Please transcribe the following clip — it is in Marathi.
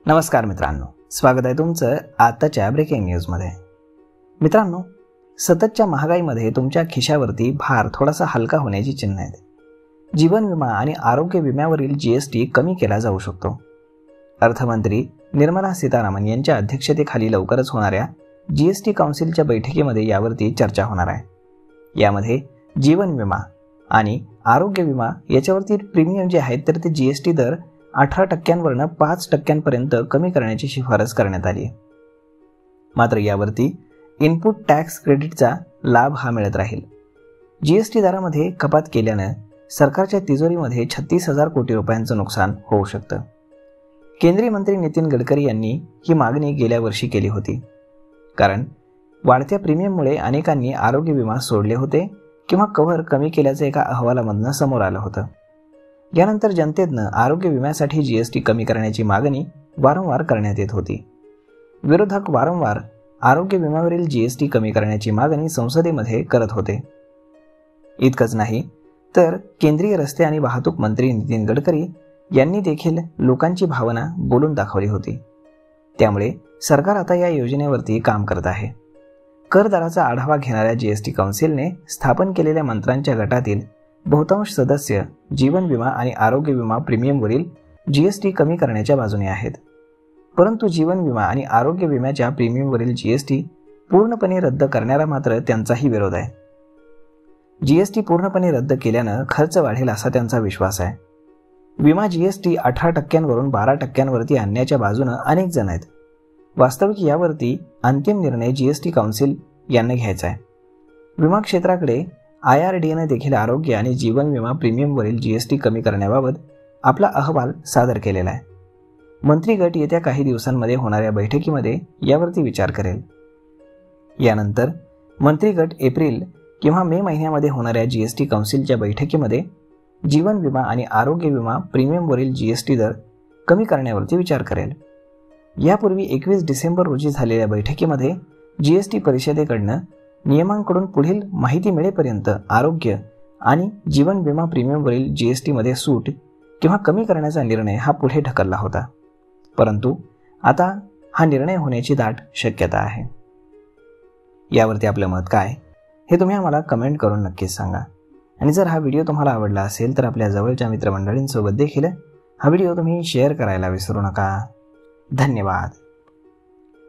नमस्कार मित्रांनो, स्वागत आहे तुमचं आताच्या ब्रेकिंग न्यूजमध्ये। मित्रांनो, सततच्या महागाईमध्ये तुमच्या खिशावरती भार थोडासा हलका होण्याची चिन्ह आहेत। जीवन विमा आणि आरोग्य विम्यावरील जीएसटी कमी केला जाऊ शकतो। अर्थमंत्री निर्मला सीतारामन यांच्या अध्यक्षतेखाली लवकरच होणाऱ्या जीएसटी काउन्सिलच्या बैठकीमध्ये यावरती चर्चा होणार आहे। यामध्ये जीवन विमा आणि आरोग्य विमा याच्यावरती प्रीमियम जे आहेत तर ते जीएसटी दर 18% 5% कमी करण्याची शिफारस करण्यात आली आहे। मात्र यावरती इनपुट टॅक्स क्रेडिटचा लाभ हा मिळत राहील। जीएसटी दरामध्ये कपात केल्यानं सरकारच्या तिजोरीमध्ये 36,000 कोटी रुपयांचं नुकसान होऊ शकतं। केंद्रीय मंत्री नितीन गडकरी यांनी ही मागणी गेल्या वर्षी केली होती, कारण वाढत्या प्रीमियममुळे अनेकांनी आरोग्य विमा सोडले होते किंवा कव्हर कमी केल्याचं एका अहवालामधनं समोर आलं होतं। यानंतर जनतेनं आरोग्य विम्यासाठी जीएसटी कमी करण्याची मागणी वारंवार करण्यात येत होती। विरोधक वारंवार आरोग्य विम्यावरील जीएसटी कमी करण्याची मागणी संसदेमध्ये करत होते। इतकंच नाही तर केंद्रीय रस्ते आणि वाहतूक मंत्री नितीन गडकरी यांनी देखील लोकांची भावना बोलून दाखवली होती। त्यामुळे सरकार आता या योजनेवरती काम करत आहे। करदाराचा आढावा घेणाऱ्या जीएसटी काउन्सिलने स्थापन केलेल्या मंत्र्यांच्या गटातील बहुतांश सदस्य जीवन विमा आणि आरोग्य विमा प्रीमियमवरील जीएसटी कमी करण्याच्या बाजूने आहेत, परंतु जीवन विमा आणि आरोग्य विम्याच्या प्रीमियमवरील जीएसटी पूर्णपणे रद्द करण्याला मात्र त्यांचाही विरोध आहे। जीएसटी पूर्णपणे रद्द केल्यानं खर्च वाढेल असा त्यांचा विश्वास आहे। विमा जीएसटी 18% 12% आणण्याच्या बाजूने अनेक जण आहेत। वास्तविक यावरती अंतिम निर्णय जीएसटी काउन्सिल यांना घ्यायचा आहे। विमा क्षेत्राकडे IRDAने देखील आरोग्य आणि जीवन विमा प्रीमियमवरील जीएसटी कमी करण्याबाबत आपला अहवाल सादर केलेला आहे। मंत्री गट येत्या काही दिवसांमध्ये होणाऱ्या बैठकीमध्ये यावरती विचार करेल। यानंतर मंत्री गट एप्रिल किंवा मे महिन्यामध्ये होणाऱ्या जीएसटी काउन्सिलच्या बैठकीमध्ये जीवन विमा आणि आरोग्य विमा प्रीमियमवरील जीएसटी दर कमी करण्यावरती विचार करेल। यापूर्वी 21 डिसेंबर रोजी झालेल्या बैठकीमध्ये जीएसटी परिषदेकडनं नियमांकडून पुढील माहिती मिळेपर्यंत आरोग्य आणि जीवन विमा प्रीमियमवरील जीएसटीमध्ये सूट किंवा कमी करण्याचा निर्णय हा पुढे ढकलला होता, परंतु आता हा निर्णय होण्याची दाट शक्यता आहे। यावरती आपलं मत काय हे तुम्ही आम्हाला कमेंट करून नक्कीच सांगा। आणि जर हा व्हिडिओ तुम्हाला आवडला असेल तर आपल्या जवळच्या मित्रमंडळींसोबत देखील हा व्हिडिओ तुम्ही शेअर करायला विसरू नका। धन्यवाद।